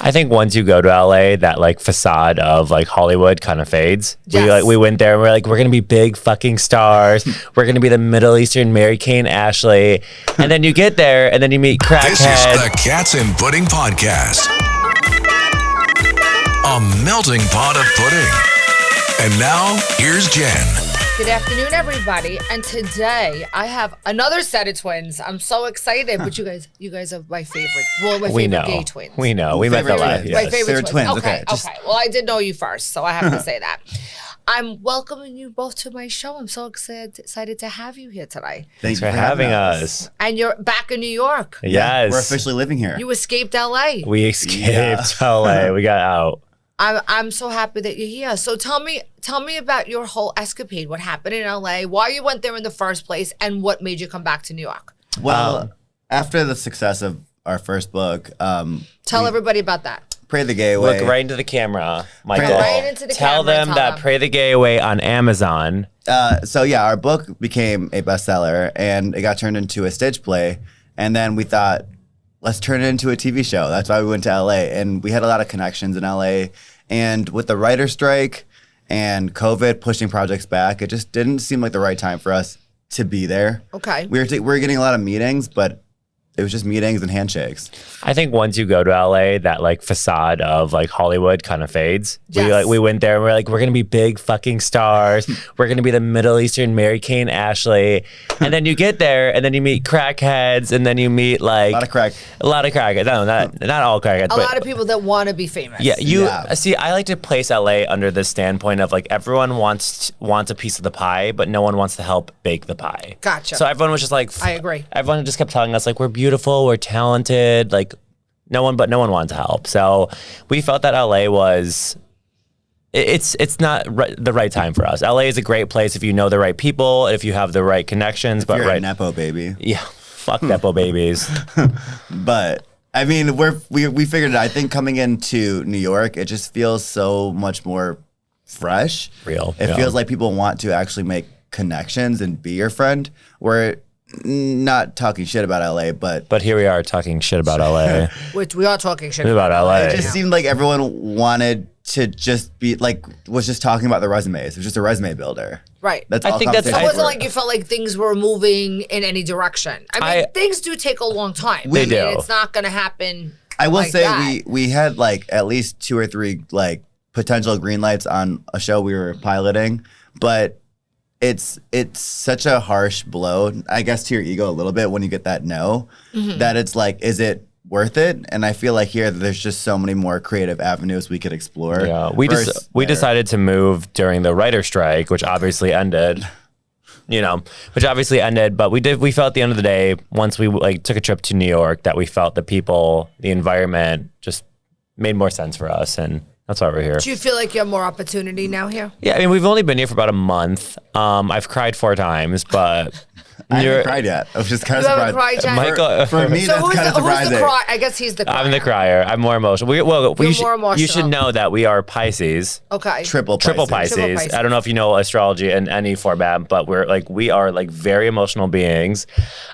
I think once you go to LA, that like facade of like Hollywood kind of fades. Yes. We went there and we're like, we're gonna be big fucking stars. We're gonna be the Middle Eastern Mary-Kate and Ashley. And then you get there and then you meet crackhead. This is the Cats and Pudding Podcast. A melting pot of pudding. And now, here's Jen. Good afternoon, everybody. And today I have another set of twins. I'm so excited. But you guys are my favorite. Well, my favorite gay twins. We know. We met the last. My favorite They're twins. Okay. Well, I did know you first, so I have to say that. I'm welcoming you both to my show. I'm so excited to have you here today. Thanks for having us. And you're back in New York. Yes. We're officially living here. You escaped LA. We escaped LA. We got out. I'm so happy that you're here. So tell me about your whole escapade. What happened in LA? Why you went there in the first place, and what made you come back to New York? Well, after the success of our first book, Tell everybody about that. Pray the Gay Away. Look right into the camera, Michael. Right into the tell camera. them that Pray the Gay Away on Amazon. So yeah, our book became a bestseller, and it got turned into a stage play. And then we thought, let's turn it into a TV show. That's why we went to LA, and we had a lot of connections in LA. And with the writer's strike and COVID pushing projects back, it just didn't seem like the right time for us to be there. Okay. We were getting a lot of meetings, but it was just meetings and handshakes. I think once you go to LA, that like facade of like Hollywood kind of fades. Yes. We went there and we're like, we're gonna be big fucking stars. We're gonna be the Middle Eastern Mary-Kate and Ashley. And then you get there and then you meet crackheads and then you meet like A lot of crack. No, not all crackheads. A lot of people that want to be famous. Yeah, see, I like to place LA under the standpoint of like everyone wants a piece of the pie, but no one wants to help bake the pie. Gotcha. So everyone was just like, I agree. Everyone just kept telling us like we're beautiful, we're talented, like no one wanted to help. So we felt that LA was. It's not the right time for us. LA is a great place if you know the right people, if you have the right connections. But You're right, a Nepo baby. yeah, fuck Nepo babies. But I mean, we figured it out. I think coming into New York, it just feels so much more fresh. Real. It Yeah. feels like people want to actually make connections and be your friend. We're not talking shit about LA, But here we are talking shit about LA. Which we are talking shit About LA. it just seemed like everyone wanted to just be like, was just talking about the resumes. It was just a resume builder. Right. That's I all think that's- So it conversations wasn't were. like you felt like things were moving in any direction. I mean, things do take a long time. They I mean, do. It's not going to happen. I will like say that. we had like at least 2 or 3 like potential green lights on a show we were piloting, but it's such a harsh blow, I guess, to your ego a little bit when you get that no, that it's like, is it worth it? And I feel like here there's just so many more creative avenues we could explore. Yeah, we decided to move during the writer strike, which obviously ended. But we felt at the end of the day, once we like took a trip to New York, that we felt the people, the environment just made more sense for us, and that's why we're here. Do you feel like you have more opportunity now here? Yeah, I mean, we've only been here for about a month. I've cried 4 times, but I haven't cried yet. I was just kind of You haven't surprised. cried yet? Michael, For me, So that's who's kind of the surprising. cry? I guess he's the crier. I'm the crier. I'm more emotional. You're more You should emotional. know that we are Pisces. Okay. Triple Triple Pisces. Pisces. I don't know if you know astrology in any format, but we are very emotional beings.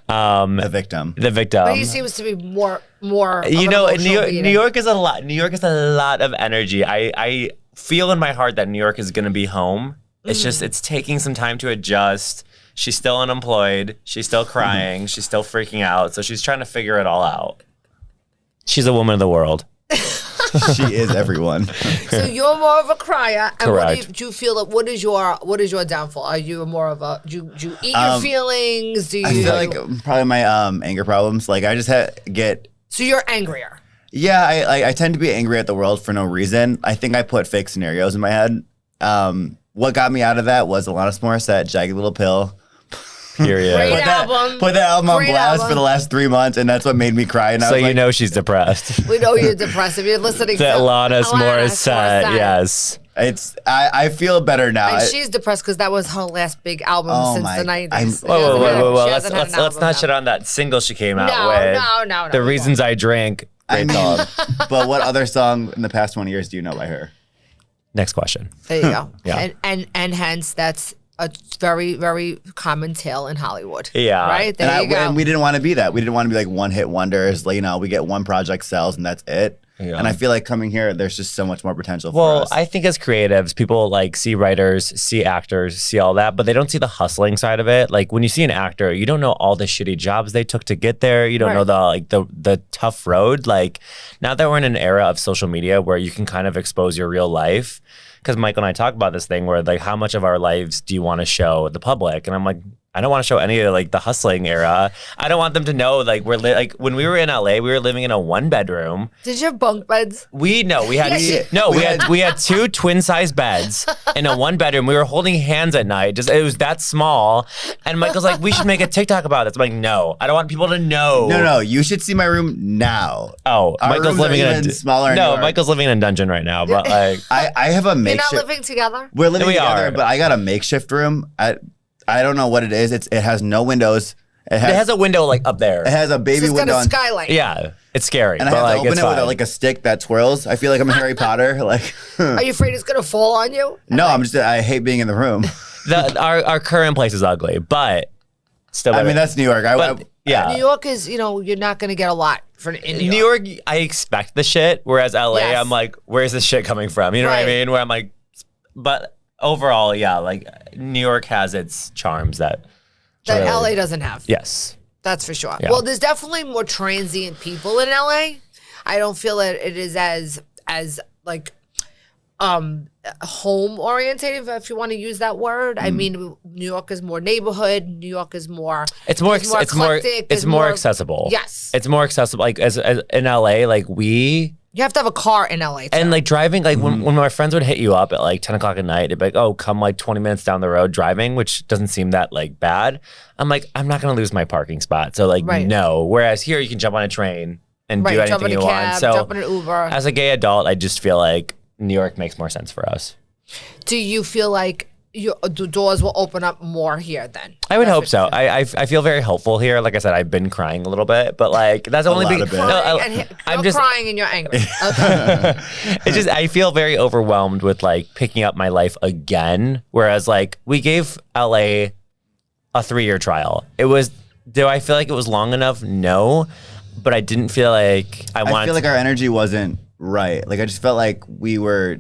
The victim. The victim. But he seems to be more. You know, New York is a lot. New York is a lot of energy. I feel in my heart that New York is going to be home. It's just it's taking some time to adjust. She's still unemployed. She's still crying. She's still freaking out. So she's trying to figure it all out. She's a woman of the world. She is everyone. So you're more of a crier. And Correct. do you feel like what is your downfall? Are you more of a do you eat your feelings? Do you? I feel like probably my anger problems. Like I just get. So you're angrier. Yeah, I tend to be angry at the world for no reason. I think I put fake scenarios in my head. What got me out of that was Alanis Morissette, Jagged Little Pill. Period. Great Put album. that album on Great blast album. for the last 3 months, and that's what made me cry. And I So was you like, know she's depressed. We know you're depressed if you're listening to Alanis Morissette. Yes. I feel better now. And she's depressed because that was her last big album Oh since my- the 90s. I'm- She Whoa. hasn't had Let's an not album shit now. on that single she came out No, with. no. The we Reasons I Drink. I Great mean, song. but what other song in the past 20 years do you know by her? Next question. There you go. Yeah. And hence that's a very, very common tale in Hollywood. Yeah. Right? There you go. And we didn't want to be that. We didn't want to be like one hit wonders. Like, we get one project sells and that's it. Yeah. And I feel like coming here, there's just so much more potential for Well, us. I think as creatives, people like see writers, see actors, see all that, but they don't see the hustling side of it. Like when you see an actor, you don't know all the shitty jobs they took to get there. You don't know the tough road. Like now that we're in an era of social media where you can kind of expose your real life, because Michael and I talk about this thing where like how much of our lives do you want to show the public? And I'm like, I don't want to show any of like the hustling era. I don't want them to know like like when we were in LA, we were living in a 1-bedroom. Did you have bunk beds? We had 2 twin size beds in a 1-bedroom. We were holding hands at night. Just it was that small. And Michael's like, we should make a TikTok about this. I'm like, no, I don't want people to know. No, you should see my room now. Oh, Our Michael's rooms are living in even smaller. No, Michael's living in a dungeon right now. But like, I have a You're makeshift. not living together? We're living We together, are. but I got a makeshift room. I don't know what it is. It has no windows. it has a window like up there. It has a So baby it's got window a on. skylight. Yeah, it's scary. And I but have like, to open it's it with fine. like a stick that twirls. I feel like I'm Harry Potter. Like, Are you afraid it's going to fall on you? no, I hate being in the room. Our current place is ugly, but still. I mean, that's New York. yeah. New York is, you're not going to get a lot in New New York. York, I expect the shit, whereas LA, Yes. I'm like, where's this shit coming from? You know what I Right. mean? Where I'm like, but overall, yeah, like New York has its charms that That really- LA doesn't have. Yes. That's for sure. Yeah. Well, there's definitely more transient people in LA. I don't feel that it is as like home oriented, if you want to use that word. I mean, New York is more neighborhood. New York is more. It's more eclectic, it's there's more accessible. Yes. It's more accessible. Like as in LA, like we You have to have a car in LA. Too. and like driving, like when my friends would hit you up at like 10 o'clock at night, they'd be like, oh, come like 20 minutes down the road driving, which doesn't seem that like bad. I'm like, I'm not gonna lose my parking spot. So like Right. no. Whereas here you can jump on a train and do jump anything in a you cab, want. So jump in an Uber. as a gay adult, I just feel like New York makes more sense for us. Do you feel like the doors will open up more here then? I would That's hope what so. you feel. I feel very hopeful here. Like I said, I've been crying a little bit, but like that's only lot because of it. Crying you're crying and you're angry. Okay. it's just I feel very overwhelmed with like picking up my life again. Whereas like we gave LA a 3-year trial. Do I feel like it was long enough? No, but I didn't feel like I wanted. I feel like our energy wasn't right. Like I just felt like we were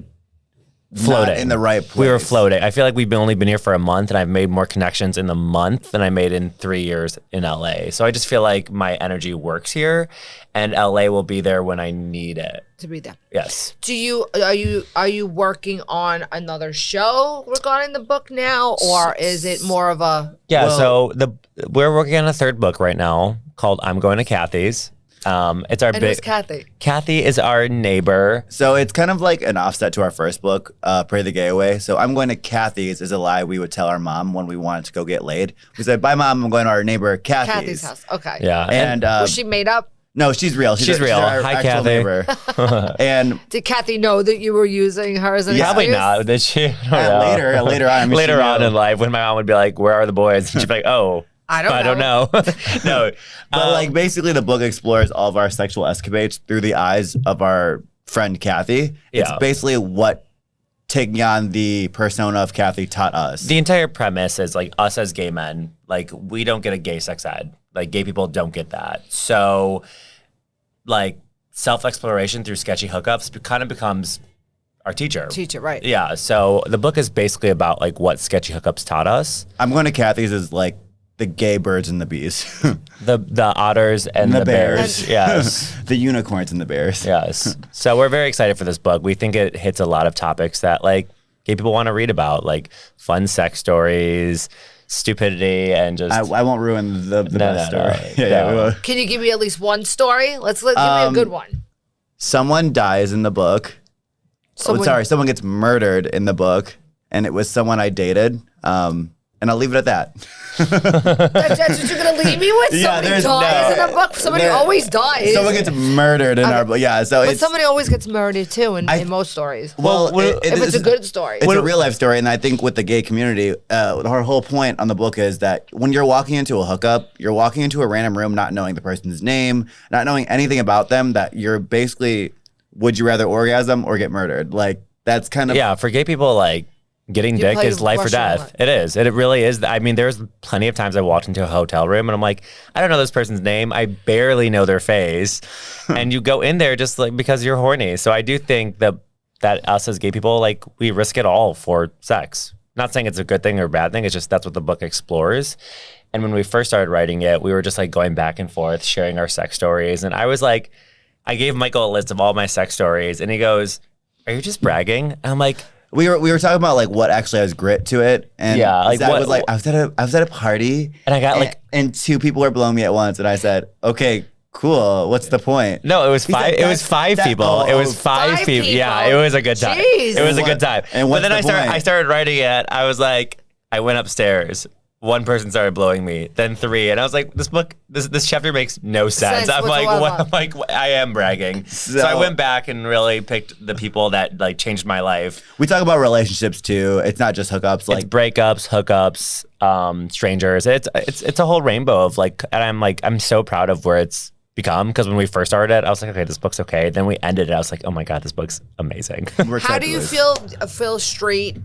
floating not in the right place. We were floating. I feel like we've only been here for a month, and I've made more connections in the month than I made in 3 years in LA. So I just feel like my energy works here, and LA will be there when I need it. To be there. Yes. Are you working on another show regarding the book now, or is it more of a Yeah. So we're working on a 3rd book right now called "I'm Going to Kathy's." It's our and big. who's Kathy? Kathy is our neighbor. So it's kind of like an offset to our first book, Pray the Gay Away. So I'm going to Kathy's is a lie we would tell our mom when we wanted to go get laid. We said, bye mom, I'm going to our neighbor Kathy's. Kathy's house. Okay. Yeah. And Was she made up? no, she's real. She's real. our Hi, actual Kathy. neighbor. And Did Kathy know that you were using her as an Probably excuse? not. Did she? I don't know. later on. I mean, Later she on knew. in life, when my mom would be like, "Where are the boys?" and she'd be like, "Oh, I don't know." No, But like basically the book explores all of our sexual escapades through the eyes of our friend Kathy. It's Yeah. basically what taking on the persona of Kathy taught us. the entire premise is like us as gay men, like we don't get a gay sex ed. Like gay people don't get that. So, like self-exploration through sketchy hookups kind of becomes our teacher. Teacher, right. Yeah. So the book is basically about like what sketchy hookups taught us. I'm going to Kathy's is like the gay birds and the bees. The otters and The the bears. bears. Yes. The unicorns and the bears. Yes. So we're very excited for this book. We think it hits a lot of topics that like gay people want to read about, like fun sex stories, stupidity, and just I won't ruin the best no, story. no. we will. Can you give me at least one story? Give me a good one. Someone dies in the book. Someone gets murdered in the book, and it was someone I dated. And I'll leave it at that. That's what you're gonna leave me with? Yeah, Somebody there's dies no- in a book. Somebody there- always dies. Someone gets murdered in our book. Yeah, so but it's somebody always gets murdered too in most stories. well, Well, if it's a good story. It's a real life story, and I think with the gay community, our whole point on the book is that when you're walking into a hookup, you're walking into a random room, not knowing the person's name, not knowing anything about them. That you're basically, would you rather orgasm or get murdered? Like that's kind of yeah, for gay people, like getting You dick play is life or Russian death. roulette. It is. It really is. I mean, there's plenty of times I walked into a hotel room and I'm like, I don't know this person's name. I barely know their face. And you go in there just like because you're horny. So I do think that us as gay people, like, we risk it all for sex. Not saying it's a good thing or a bad thing. It's just that's what the book explores. And when we first started writing it, we were just like going back and forth, sharing our sex stories. And I was like, I gave Michael a list of all my sex stories, and he goes, "Are you just bragging?" And I'm like, We were talking about like what actually has grit to it, and Yeah, like Zach what- was like, I was at a party, And I got, like- and two people were blowing me at once, and I said, okay, cool, what's the point? no, it was He five. said It was that- five that- people. oh, It was oh. five Five people. Yeah, it people. was a good time. Jeez. It was a And good what- time. and But what's then the point? I started writing it. I was like, I went upstairs. One person started blowing me, then three, and I was like, this chapter makes no sense. Sense I'm like, whatsoever. I'm like, I am bragging. So I So- went back and really picked the people that like changed my life. We talk about relationships too. It's not just hookups. It's Like breakups, hookups, strangers. It's a whole rainbow of like, and I'm so proud of where it's become, because when we first started it, I was like, okay, this book's okay. Then we ended it. I was like, oh my god, this book's amazing. we're How excited do you to lose. feel straight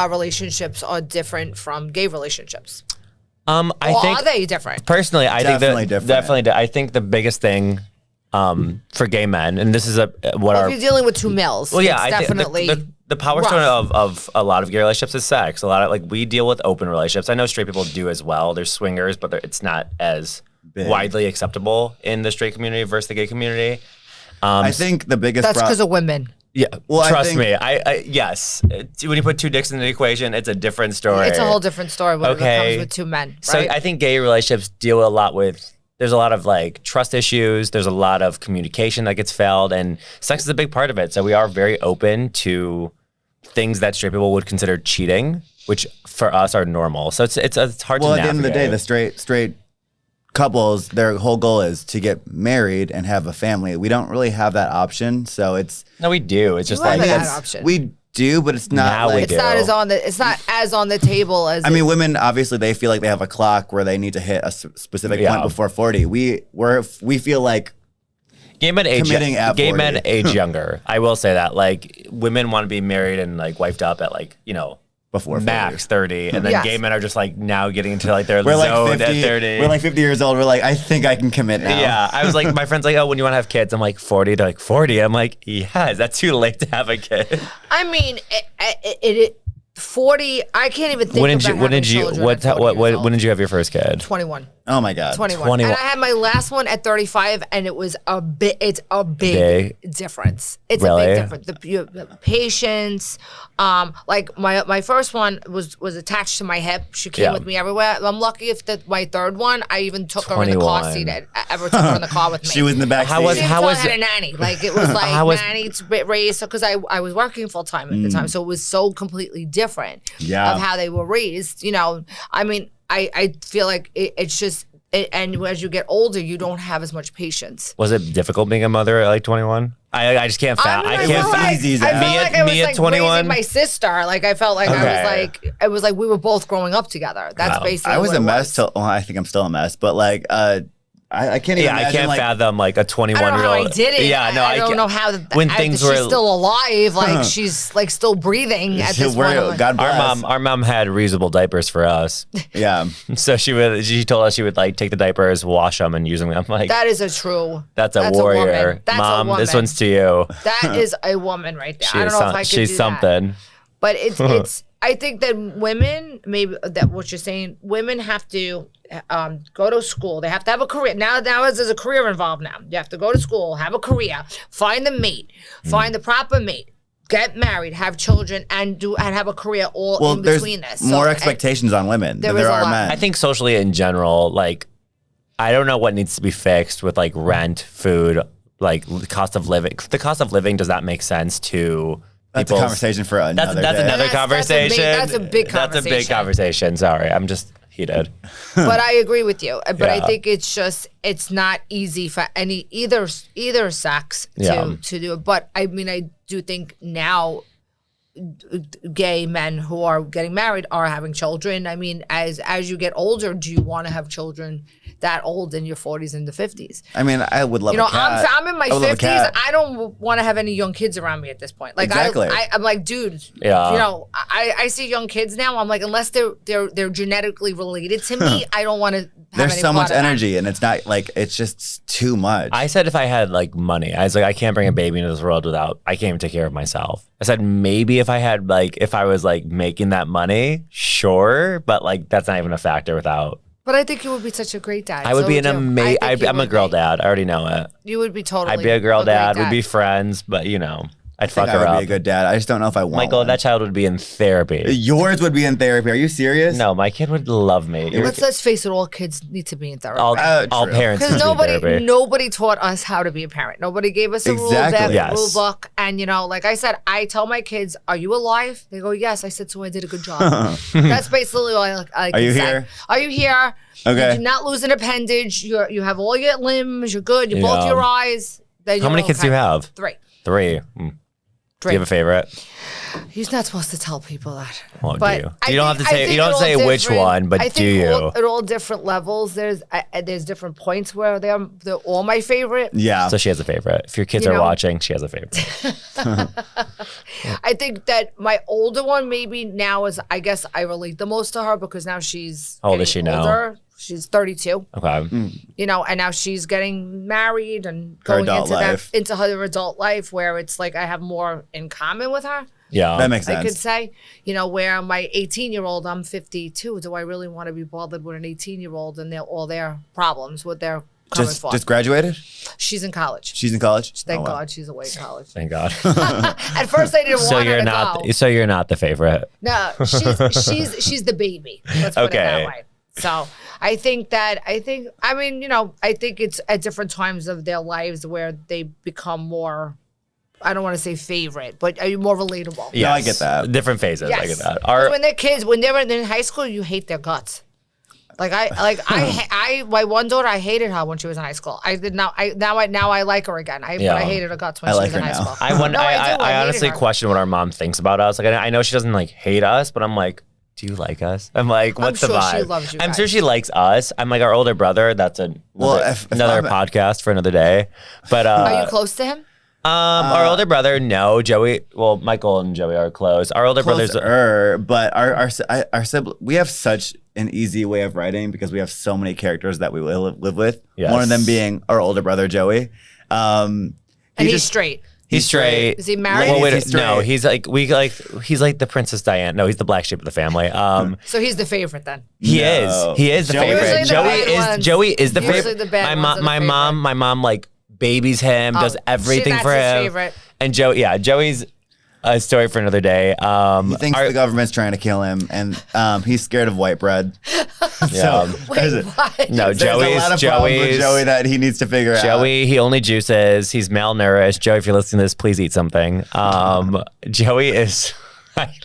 relationships are different from gay relationships? I Or think are they different? personally, I Definitely think different. definitely. I think the biggest thing for gay men, and this is what Well, our if you're dealing with two males, well, yeah, it's I think definitely the power rough. stone of a lot of gay relationships is sex. A lot of like we deal with open relationships. I know straight people do as well. There's swingers, but it's not as Big. widely acceptable in the straight community versus the gay community. I think the biggest That's because of women. Yeah, Well, I trust think- me. I yes. When you put two dicks in the equation, it's a different story. It's a whole different story when it Okay. comes with two men, right? So I think gay relationships deal a lot with. There's a lot of like trust issues. There's a lot of communication that gets failed, and sex is a big part of it. So we are very open to things that straight people would consider cheating, which for us are normal. So it's hard Well, to at the end of the day, navigate. the straight couples, their whole goal is to get married and have a family. We don't really have that option, so it's No, we do. It's just You have like that it's, option. we do, but it's not Now we like it's do. not as on the table as I mean, women obviously they feel like they have a clock where they need to hit a specific Yeah. point before 40. We feel like gay men age Committing at gay 40. men age younger. I will say that. Like women want to be married and like wifed up at like, before 40. max 30, and then Yes. gay men are just like now getting into like their We're like zone 50. at 30. We're like 50 years old. We're like, I think I can commit now. Yeah, I was like, my friend's like, oh, when you want to have kids, I'm like 40. They're like 40. I'm like, yeah, is that too late to have a kid? I mean, 40. I can't even think about having children at 40 years old. when did you have your first kid? 21. Oh my God. 21. 21. And I had my last one at 35, and it was a bit. It's a big difference. It's a Really? big difference. The patience, like my first one was attached to my hip. She came Yeah. with me everywhere. I'm lucky if my third one, I even took her in the car 21. seat. I ever took her in the car with me. She was in the back How seat. was- She how still was had it- a nanny. Like it was like How was- nanny raised because I was working full time at the time, so it was so completely different Yeah. of how they were raised. I mean, I feel like it's just. And as you get older, you don't have as much patience. Was it difficult being a mother at like 21? I just can't I mean, I I can't felt like, easy, I Zach. felt Me at- like I was me at like 21? raising my sister. Like I felt like Okay. it was like we were both growing up together. That's Wow. basically. I was what a it mess was. till, well, I think I'm still a mess, but like, I can't even Yeah, I imagine can't like, fathom like a 21 I don't know year how old. I did it. Yeah, no, I don't can't- know how. when things she's were still alive. Like she's like still breathing at this point. I'm like, God bless. our mom had reusable diapers for us, Yeah. so she told us she would like take the diapers, wash them, and use them. I'm like, that is a true. that's a woman. warrior, That's mom. a woman. This one's to you. That is a woman right there. I don't know if I could she's do something. that. But it's. I think that women, maybe that what you're saying, women have to go to school. They have to have a career. Now there's a career involved now. You have to go to school, have a career, find the mate, find the proper mate, get married, have children, and have a career all Well, in there's between this. more expectations on women there than is there a are lot. men. I think socially in general, like, I don't know what needs to be fixed with like rent, food, like the cost of living. The cost of living does not make sense to that's a people's- conversation for another That's day. another That's a big- conversation. that's a big That's a big conversation. conversation. Sorry, I'm just heated. But I agree with you. But I Yeah. think it's not easy for either sex Yeah. to do it. But I mean, I do think now gay men who are getting married are having children. I mean, as you get older, do you want to have children that old in your 40s and the 50s? I mean, I would love a cat. I'm in my 50s. I don't want to have any young kids around me at this point. Like exactly. I'm like, dude, I see young kids now. I'm like, unless they're genetically related to me, I don't want to. There's so much energy, and it's not like it's just too much. I said if I had like money, I was like, I can't bring a baby into this world without I can't even take care of myself. I said maybe if I had like if I was like making that money, sure, but like that's not even a factor without. But I think you would be such a great dad. I would be an amazing. I'm a girl dad. I already know it. You would be totally. I'd be a girl dad. We'd be friends, but I'd fuck her up. I would be a good dad. I just don't know if I want Michael, one. that child would be in therapy. Yours would be in therapy. Are you serious? No, my kid would love me. Let's face it, all kids need to be in therapy. All parents need to be in therapy. Nobody taught us how to be a parent. Nobody gave us a rule book. And, like I said, I tell my kids, are you alive? They go, yes. I said, so I did a good job. That's basically all I can say. Here? Are you here? Okay. You did not lose an appendage. You have all your limbs. You're good. You both your eyes. Then how many kids do you have? 3. 3. Do you have a favorite? He's not supposed to tell people that. Well, but do you? You don't have to say. You don't say which one, but do you? At all different levels, there's different points where they're all my favorite. Yeah. So she has a favorite. If your kids are watching, she has a favorite. I think that my older one maybe now is. I guess I relate the most to her because now she's. How old is she now? She's 32. Okay. And now she's getting married and going into her adult life where it's like I have more in common with her. Yeah. That makes sense. I could say, where my 18-year-old, I'm 52. Do I really want to be bothered with an 18-year-old and all their problems, what they're coming for? Just graduated? She's in college. She's in college? Thank God she's away in college. Thank God. At first I didn't want her to go. So you're not the favorite? No, she's the baby. Let's put it that way. So I think it's at different times of their lives where they become more, I don't want to say favorite, but are you more relatable? Yeah, I get that. Different phases. Yes. I get that. When they're kids, when they're in high school, you hate their guts. My one daughter, I hated her when she was in high school. I did not. Now I like her again. But I hated her guts when she was in high school. I honestly question what our mom thinks about us. Like I know she doesn't like hate us, but I'm like, do you like us? I'm like, what's the vibe? She loves you I'm guys. Sure she likes us. I'm like our older brother. That's another podcast for another day. But are you close to him? Our older brother, no. Joey, well, Michael and Joey are close. Our older brothers but our sibling, we have such an easy way of writing because we have so many characters that we live with. Yes. One of them being our older brother, Joey. And he's straight. He's straight. Is he married? Well, wait, no, he's like the Princess Diana. No, he's the black sheep of the family. So he's the favorite then. He is the favorite. Joey is the favorite. My mom like babies him, does everything for him. His favorite. And Joey's a story for another day. He thinks the government's trying to kill him, and he's scared of white bread. Yeah. No, Joey that he needs to figure out. Joey, he only juices. He's malnourished. Joey, if you're listening to this, please eat something. Joey is.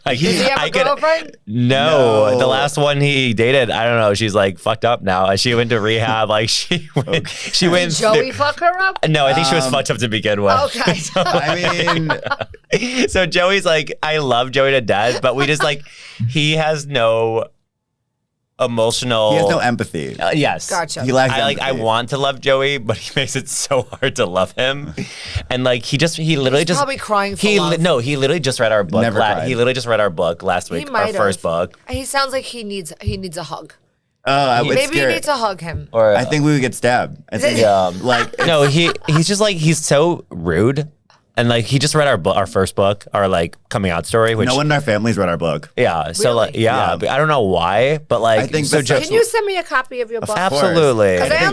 Does he have a girlfriend? No, the last one he dated, I don't know. She's like fucked up now. She went to rehab. Like she went. Did Joey fuck her up? No, I think she was fucked up to begin with. Okay. So Joey's like, I love Joey to death, but we just like, he has no emotional. He has no empathy. Yes. Gotcha. He lacks empathy. I want to love Joey, but he makes it so hard to love him. And like he literally He's probably crying for love. No, he literally just read our book. Never cried. He literally just read our book last week, our first book. He sounds like he needs a hug. Maybe you need to hug him. Or I think we would get stabbed. I think, no, he's just like he's so rude. And like he just read our first book, our like coming out story. Which no one in our families read our book. Yeah, so like but I don't know why, but like I think so. Can you send me a copy of your book? Absolutely. Because I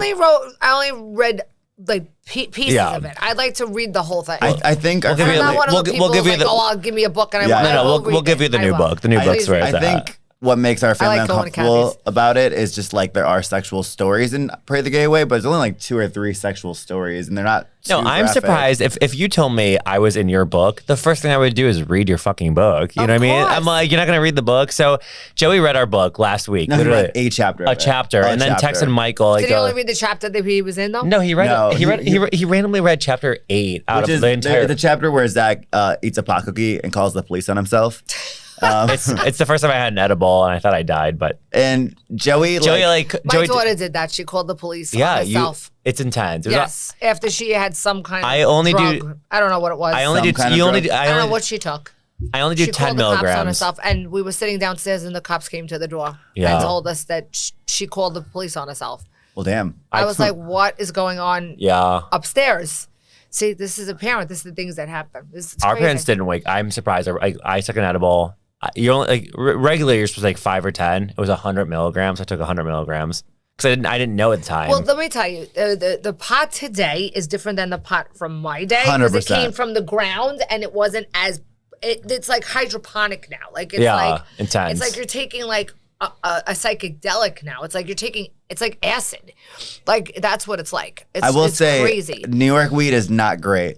only read like pieces of it. I'd like to read the whole thing. I think we'll give you the. I'll give me a book and I want. We'll give you the new book. The new book's where it's at. I think what makes our family like going to uncomfortable Kathy's. about it is just like there are sexual stories in Pray the Gay Way, but there's only like 2 or 3 sexual stories, and they're not. No, too I'm graphic. surprised if you told me I was in your book, the first thing I would do is read your fucking book. You know what I mean? course. I'm like, you're not gonna read the book. So Joey read our book last week, No, he literally read a chapter. of a it. chapter, A and then chapter. texted Michael. Like, Did he only read the chapter that he was in though? no, he read. No, he randomly read chapter 8 out Which of is the entire. the chapter where Zach eats a pot cookie and calls the police on himself. It's the first time I had an edible, and I thought I died. But And Joey My Joey, daughter did that. She called the police yeah, on herself. it's intense. It was Yes, after she had some kind of I only do- drug. I don't know what it was. I only Some do. kind of You only. drug. Do, I don't know only, what she took. I only do She 10 called the cops on milligrams. herself, and we were sitting downstairs, and the cops came to the door Yeah. and told us that she called the police on herself. Well, damn. I was like, "What is going on Yeah. upstairs?" See, this is a parent. This is the things that happen. It's Our crazy. parents didn't wake. I'm surprised. I took an edible. You only like regularly you're supposed to take 5 or 10. It was 100 milligrams. I took 100 milligrams because I didn't know at the time. Well, let me tell you, the pot today is different than the pot from my day because it 100%. came from the ground and it wasn't as. It's like hydroponic now. Like it's Yeah, like intense. It's like you're taking like a psychedelic now. It's like you're taking. It's like acid. Like that's what it's like. I will it's say, crazy, New York weed is not great.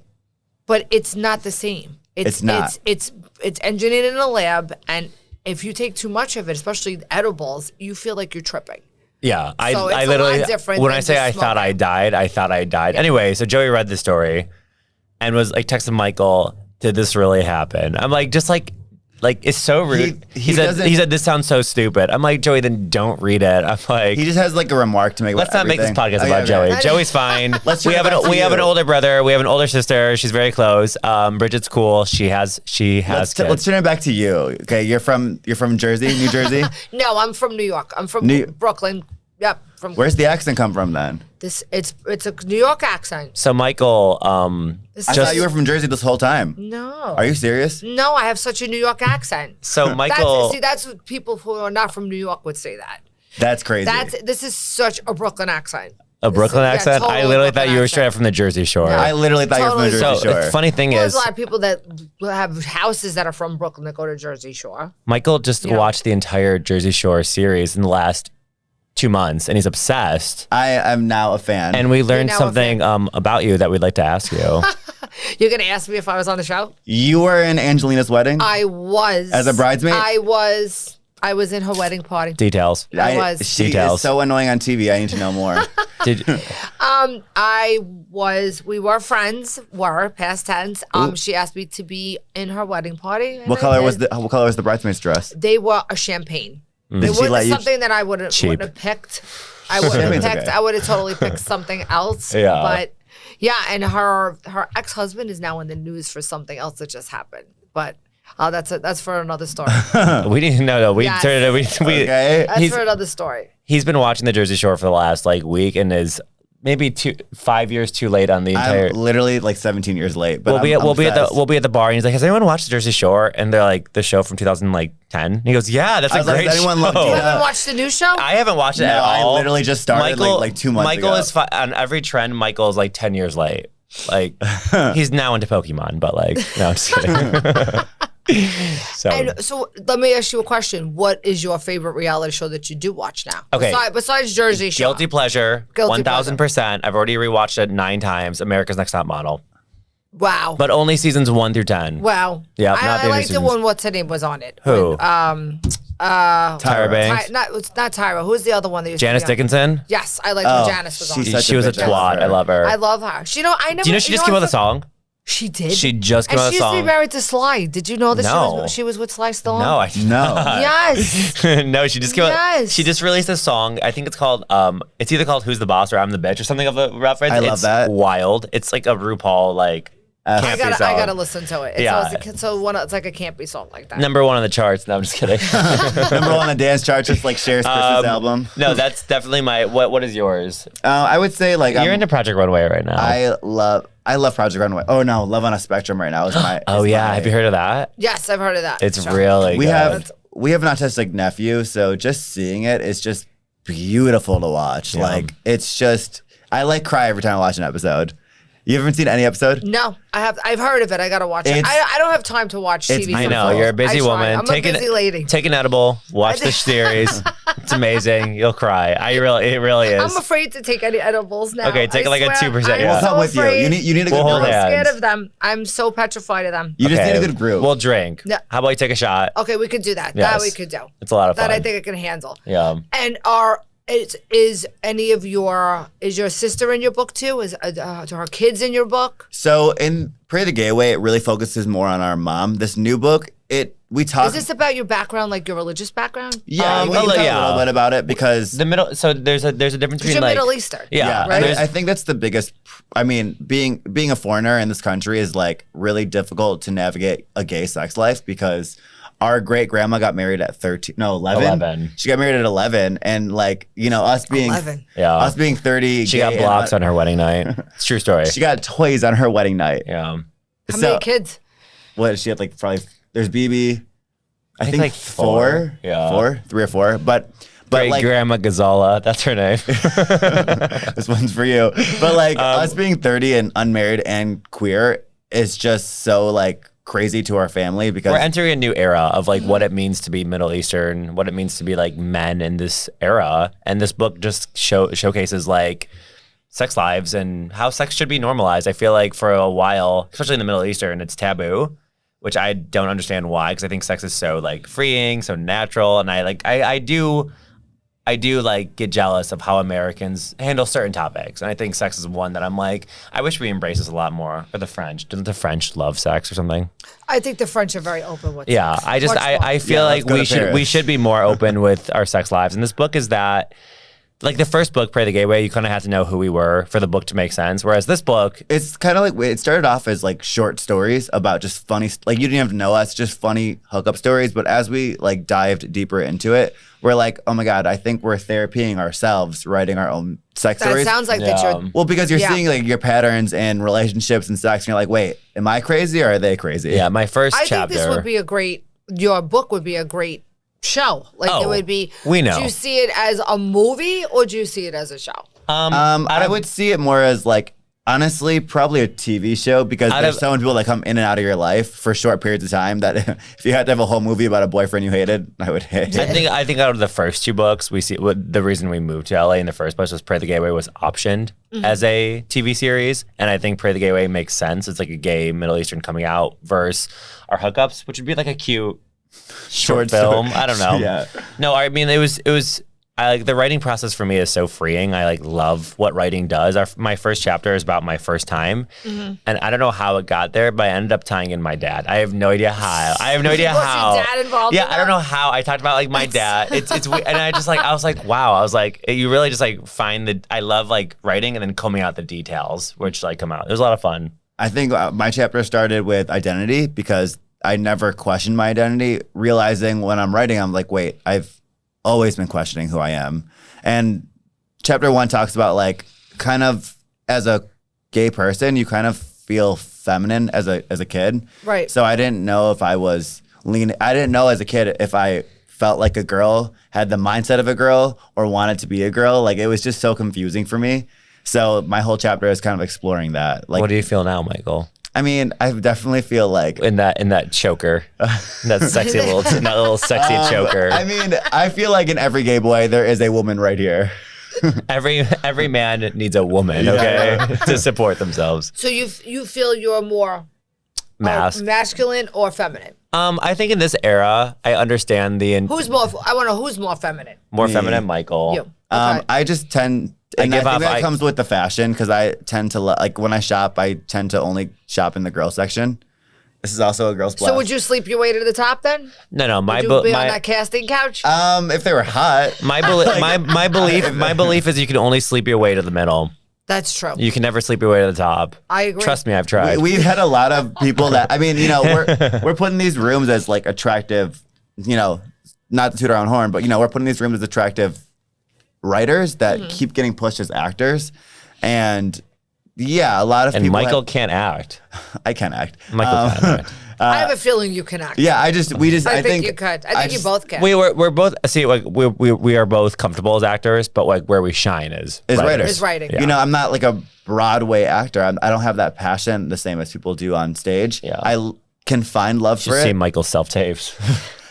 but it's not the same. It's not. It's engineered in a lab, and if you take too much of it, especially edibles, you feel like you're tripping. yeah, I So it's I a literally lot different when than I say just I thought I smoking. died. Anyway, so Joey read the story and was like texting Michael, "Did this really happen?" I'm like, just like it's so rude. He said doesn't- he said this sounds so stupid. I'm like, Joey, then don't read it. I'm like, He just has like a remark to make. let's about not make this everything. podcast Okay, about okay. Joey. Joey's fine. Let's we turn have it back to we have an you. older brother. We have an older sister. She's very close. Bridget's cool. She has Let's kids. turn it back to you. Okay, you're from Jersey, New Jersey. No, I'm from New York. I'm from New- Brooklyn. Yep. From Where's the accent come from then? this? It's a New York accent. So Michael, This I is- thought you were from Jersey this whole time. No. Are you serious? No, I have such a New York accent. so Michael, That's what people who are not from New York would say that. That's crazy. This is such a Brooklyn accent. a Brooklyn yeah, accent. I totally literally Brooklyn thought you were accent. straight up from the Jersey Shore. Yeah. I literally thought you were from the Totally. Jersey So Shore. the funny thing Well, there's is, a lot of people that have houses that are from Brooklyn that go to Jersey Shore. Michael just Yeah. watched the entire Jersey Shore series in the last 2 months, and he's obsessed. I am now a fan. And we learned now a something about you that we'd like to ask you. You're gonna ask me if I was on the show? you were in Angelina's wedding. I was As a bridesmaid? I was in her wedding party. Details. I was. She Details. is so annoying on TV. I need to know more. Did We were friends. Were past tense. She asked me to be in her wedding party. and what I color did. what color was the bridesmaid's dress? They were a champagne. Did It she let wasn't you? something that I wouldn't Cheap. have picked. I wouldn't have Champagne's picked. okay. I would have totally picked something else. Yeah. But yeah, and her ex-husband is now in the news for something else that just happened. But that's for another story. we didn't know. We Yes. turned it. We Okay. That's he's, for another story. he's been watching the Jersey Shore for the last week and is maybe 5 years too late on the entire. I'm literally like 17 years late. But We'll be at obsessed. the bar, and he's like, "Has anyone watched the Jersey Shore?" And they're like, "The show from 2010." He goes, "Yeah, that's I a was like, great "Has anyone show." looked You it haven't up? watched the new show? I haven't watched it No, at I all. literally just started like 2 months Michael ago. is on every trend. Michael is like 10 years late. Like he's now into Pokemon, but like no, I'm just kidding. So And so let me ask you a question. What is your favorite reality show that you do watch now? Okay. Besides Jersey Shore. guilty pleasure, Guilty 1000%. I've already rewatched it 9 times. America's Next Top Model, Wow. but only seasons 1 through 10. Wow. Yeah, not I the like the seasons. one, what's her name was on it? Who? When, Tyra Banks, it's not Tyra. Who's the other one that used Janice to be on? Dickinson. Yes, I like Oh, when Janice was on. she's it. such She was a bitch. I love twat. her. I love her. I love her. She, I never. Do you know she just came out with a song? She did. She just came and out with she a used to be song. married to Sly. Did you know that No. she was with Sly Stallone? No, I No. Yes. no, she just came out. Yes. She just released a song. I think it's called it's either called Who's the Boss or I'm the Bitch or something of the reference. I love it's that. wild. It's like a RuPaul I campy song. gotta listen to it. It's, Yeah. it's like a campy song like that. Number 1 on the charts. No, I'm just kidding. Number 1 on the dance chart, just like Cher's Christmas album. No, that's definitely my what is yours? I would say like You're into Project Runway right now. I love Project Runway. Oh no, Love on a Spectrum right now is my. oh is yeah, my- have you heard of that? Yes, I've heard of that. It's show. really We good. have an autistic nephew, so just seeing it is just beautiful to watch. Yeah. Like it's just I like cry every time I watch an episode. You haven't seen any episode? No, I've heard of it. I gotta watch it. I don't have time to watch TV. I know you're a busy woman. I'm a busy lady. Take an edible. Watch the series. It's amazing. You'll cry. It really is. I'm afraid to take any edibles now. Okay, take like a 2%. We'll come with you. You need a good We'll group. hold I'm hands. scared of them. I'm so petrified of them. You just need a good group. We'll drink. Yeah. How about you take a shot? Okay, we could do that. Yes. That we could do. It's a lot of fun. That I think I can handle. Yeah. And is your sister in your book too? Are her kids in your book? So in Pray the Gay Way, it really focuses more on our mom. This new book, we talk. Is this about your background, like your religious background? Yeah, we talk a little bit about it because So there's a difference between you're like Middle Eastern. Yeah, right. I think that's the biggest. I mean, being a foreigner in this country is like really difficult to navigate a gay sex life because our great grandma got married at 11. She got married at 11, and like us being 11. us being 30. She got blocks on her wedding night. It's a true story. She got toys on her wedding night. Yeah. How many kids? What she had like probably there's BB. I think like four. Yeah. 3 or 4. But Great like Grandma Gazala, that's her name. this one's for you. But like us being 30 and unmarried and queer is just so like crazy to our family because We're entering a new era of like what it means to be Middle Eastern, what it means to be like men in this era, and this book just showcases like sex lives and how sex should be normalized. I feel like for a while, especially in the Middle Eastern, it's taboo, which I don't understand why, because I think sex is so like freeing, so natural, and I do like get jealous of how Americans handle certain topics. And I think sex is one that I'm like, I wish we embrace this a lot more. Or the French. Didn't the French love sex or something? I think the French are very open with Yeah. sex. I feel like we should be more open with our sex lives. And this book is that. Like the first book, Pray the Gay Way, you kind of have to know who we were for the book to make sense. Whereas this book, it's kind of like it started off as like short stories about just funny, like you didn't have to know us, just funny hookup stories. But as we like dived deeper into it, we're like, oh my God, I think we're therapying ourselves, writing our own sex stories. That sounds like that you're. Well, because you're seeing like your patterns in relationships and sex, and you're like, wait, am I crazy or are they crazy? yeah, my first I chapter. think this would be your book would be a great show. Like it would be. We know. Do you see it as a movie or do you see it as a show? I would see it more as like, honestly, probably a TV show because there's so many people that come in and out of your life for short periods of time that if you had to have a whole movie about a boyfriend you hated, I would hate it. I think out of the first 2 books, we see the reason we moved to LA in the first place was Pray the Gay Way was optioned as a TV series, and I think Pray the Gay Way makes sense. It's like a gay Middle Eastern coming out versus our hookups, which would be like a cute short film. I don't know. Yeah. No, I mean it was. I like the writing process for me is so freeing. I like love what writing does. My first chapter is about my first time, and I don't know how it got there, but I ended up tying in my dad. I have no idea how. Was your dad involved? Yeah, in I don't know how. I talked about like my dad. It's and I was like, wow. I was like, you really just like find I love like writing and then combing out the details, which like come out. It was a lot of fun. I think my chapter started with identity because I never questioned my identity, realizing when I'm writing, I'm like, wait, I've always been questioning who I am. And chapter 1 talks about like kind of as a gay person, you kind of feel feminine as a kid. Right. So I didn't know if I was I didn't know as a kid if I felt like a girl, had the mindset of a girl, or wanted to be a girl. Like it was just so confusing for me. So my whole chapter is kind of exploring that. Like, What do you feel now, Michael? I mean, I definitely feel like In that choker, that little sexy choker. I mean, I feel like in every gay boy there is a woman right here. Every man needs a woman, okay, to support themselves. So you feel you're more masculine or feminine? I think in this era, I understand Who's more? I want to know who's more feminine. more feminine Michael. You. Okay. I just tend. And I think that comes with the fashion because I tend to like when I shop, I tend to only shop in the girl section. This is also a girl's blouse. So would you sleep your way to the top then? No, Would you be on that casting couch? If they were hot. my belief is you can only sleep your way to the middle. That's true. You can never sleep your way to the top. I agree. Trust me, I've tried. We've had a lot of people that I mean, we're putting these rooms as like attractive, not to toot our own horn, but we're putting these rooms as attractive writers that keep getting pushed as actors, and a lot of and people. Michael can't act. I can't act. Michael can't act. I have a feeling you can act. Yeah, I think you could. I think you both can. We're both we are both comfortable as actors, but like where we shine is writers. Is writing. Yeah. You know, I'm not like a Broadway actor. I don't have that passion the same as people do on stage. Yeah. I can find love for Just see it. Michael's self tapes.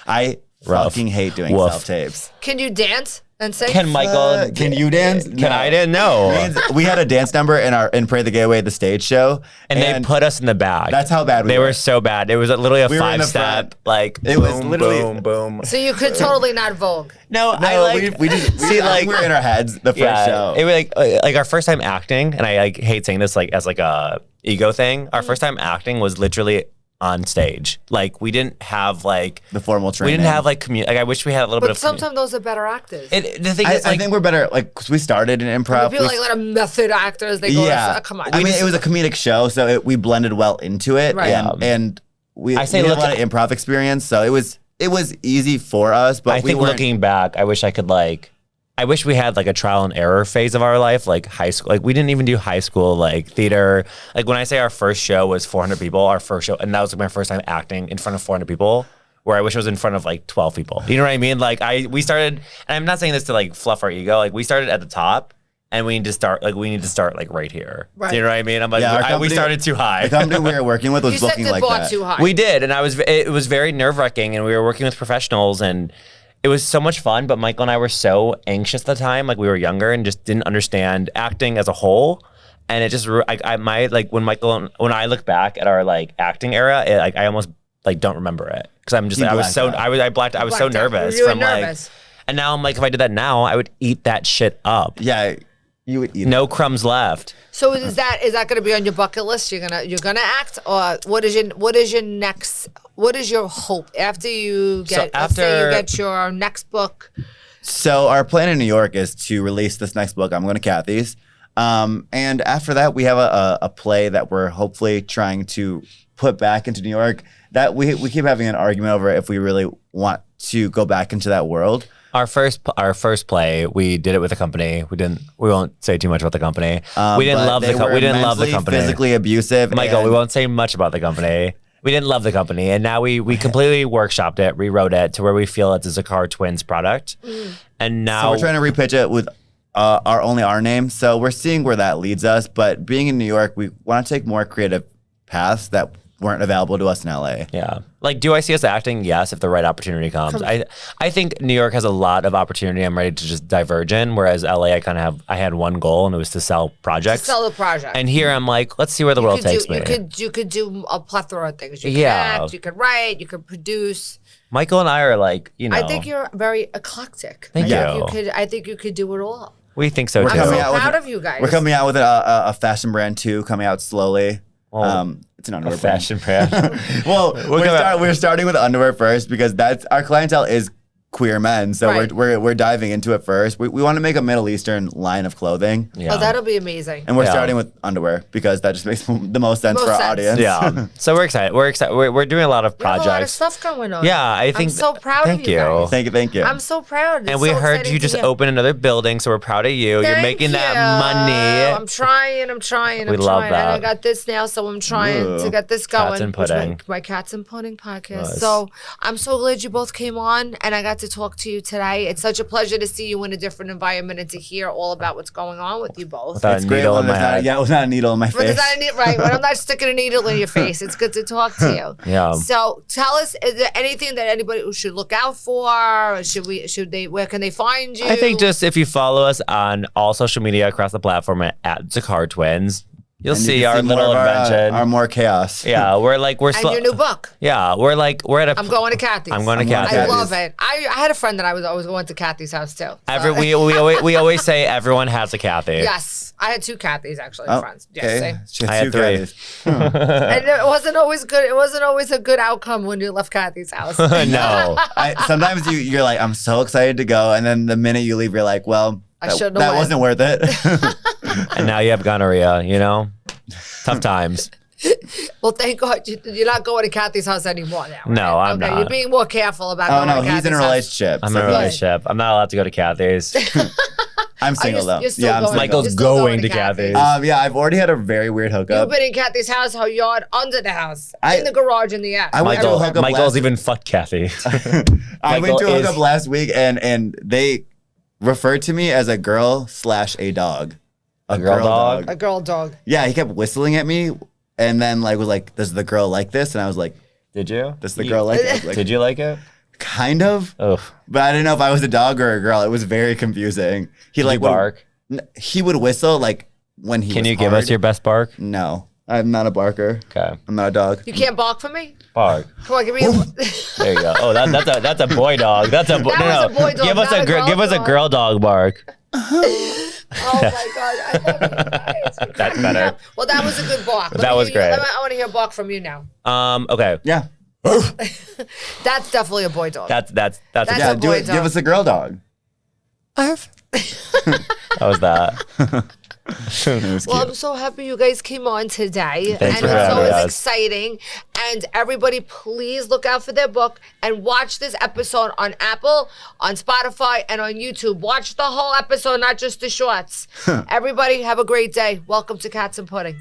I fucking hate doing Woof. self tapes. Can you dance and sing? Can Michael? Can you dance? Can I dance? No. We had a dance number in Pray the Gay Away, the stage show, And they put us in the back. That's how bad we They were. were so bad. It was literally a We were in the 5-step. front. Like It boom, was literally- boom, boom. So you could totally not Vogue. No, I No, like. we just see, like we were in our heads the first show. It was like our first time acting, and I like hate saying this like as like a ego thing. Our first time acting was literally on stage. Like we didn't have like the formal we training. didn't have like like I wish we had a little bit But of. sometimes those are better actors. The thing I, is, like, I think we're better, like, because we started in improv. People like a lot of method actors. They go, come on. I mean, it was a comedic show, so we blended well into it, Right. and we I say had a look lot of improv experience, so it was easy for us. But I think looking back, I wish I could like. I wish we had like a trial and error phase of our life, like high school. Like we didn't even do high school like theater. Like when I say our first show was 400 people, our first show, and that was like my first time acting in front of 400 people. Where I wish I was in front of like 12 people. You know what I mean? Like we started, and I'm not saying this to like fluff our ego. Like we started at the top, and we need to start like right here. Right. Do you know what I mean? I'm like, we started too high. The company we were working with was you set booking the like bar that. too high. We did, and it was very nerve-wracking, and we were working with professionals, and it was so much fun. But Michael and I were so anxious at the time, like we were younger and just didn't understand acting as a whole. And it just when I look back at our like acting era, I almost like don't remember it because I'm just You I was so blacked out. I was so Blacked out. nervous You were from nervous. like, and now I'm like if I did that now, I would eat that shit up. Yeah, you would eat No crumbs left. So is that going to be on your bucket list? You're gonna act, or what is your next? What is your hope after you get? Let's say you get your next book. So our plan in New York is to release this next book. I'm going to Kathy's. And after that, we have a play that we're hopefully trying to put back into New York. That we keep having an argument over if we really want to go back into that world. Our first play, we did it with a company. We won't say too much about the company. We didn't love the company. Physically abusive. Michael, we and- won't say much about the company. We didn't love the company, and now we completely workshopped it, rewrote it to where we feel it's a Zakar Twins product. And now So we're trying to repitch it with our name. So we're seeing where that leads us. But being in New York, we want to take more creative paths that weren't available to us in LA. Yeah. Like, do I see us acting? Yes, if the right opportunity comes. I think New York has a lot of opportunity. I'm ready to just diverge in. Whereas LA, I had one goal, and it was to sell projects. Sell the project. And here I'm like, let's see where the world takes me. You could do a plethora of things. You could Yeah. act, you could write, you could produce. Michael and I are like, I think you're very eclectic. Thank I you. think you could do it all. We think so We're too. I'm coming so out with proud a- of you guys. We're coming out with a fashion brand too, coming out slowly. It's an underwear A fashion brand. Well, coming we're starting with underwear first because that's our clientele is queer men. So Right. we're diving into it first. We want to make a Middle Eastern line of clothing. Yeah. Oh, that'll be amazing. And we're Yeah. starting with underwear because that just makes the most sense Most for our sense. audience. Yeah. So we're excited. We're doing a lot of You have projects. a lot of stuff going on. Yeah, I think. I'm so proud thank of you guys. Thank you. I'm so proud. It's And we so heard exciting you to just hear. open another building, so we're proud of you. You're Thank making that you. money. I'm trying. We love And that. I got this now, so I'm trying to get this going. Cats and which Pudding. My Cats and Pudding podcast. Nice. So I'm so glad you both came on and I got to talk to you today. It's such a pleasure to see you in a different environment and to hear all about what's going on with you both. Without It's a great needle when in my there's not, head. yeah, it was not a needle in my But face. is that right? When I'm not sticking a needle in your face, it's good to talk to you. Yeah. So tell us, is there anything that anybody should look out for? Or where can they find you? I think just if you follow us on all social media across the platform at Zakar Twins, you'll And you see can our more little of invention. our more chaos. Yeah, we're and your new book. Yeah, we're at a. I'm going to Kathy's. I'm going to I'm going to Kathy's. I Kathy's. love it. I had a friend that I was always going to Kathy's house too. We always say everyone has a Kathy. Yes, I had two Kathys actually, Oh, friends. Yes, okay. see? She has I had two three. Kathys. And it wasn't always good. It wasn't always a good outcome when you left Kathy's house. No. Sometimes you're like, I'm so excited to go, and then the minute you leave, you're like, well, I shouldn't have that went. wasn't worth it. And now you have gonorrhea. Tough times. Well, thank God you're not going to Kathy's house anymore now. Right? No, I'm okay, not. You're being more careful about Oh going no, to he's Kathy's in a house. relationship. I'm so in a he- relationship. I'm not allowed to go to Kathy's. I'm single though. You're still Yeah, I'm going, single. Michael's you're still going to Kathy's. Yeah, I've already had a very weird You've hookup. been in Kathy's house, her yard, under the house, I- in the garage, in the app. I went to a Michael, hookup Michael's last- even fucked Kathy. I went to a Michael hookup is- last week and they referred to me as a girl/a dog. A girl dog? A girl dog. Yeah, he kept whistling at me and then like was like, does the girl like this? And I was like, Did you? does the girl like it? I was like, Did you like it? kind of. Oh, But I didn't know if I was a dog or a girl. It was very confusing. He like would- bark. He would whistle like when he Can was you give hard. us your best bark? No, I'm not a barker. Okay, I'm not a dog. You can't bark for me? bark. Come on, give me a... There you go. Oh, that's a boy dog. That's a boy. That was a boy dog, Give us not a a girl give us a dog. girl dog bark. Oh my God, I love you guys. That's better. Well, that was a good bark. That was great. I want to hear bark from you now. Okay. Yeah. That's definitely a boy dog. That's That's Yeah, a boy dog. give us a girl dog. That was that. It was Well, cute. I'm so happy you guys came on today. Thanks and for it's having always us. exciting. And everybody, please look out for their book and watch this episode on Apple, on Spotify, and on YouTube. Watch the whole episode, not just the shorts. Everybody, have a great day. Welcome to Cats and Pudding.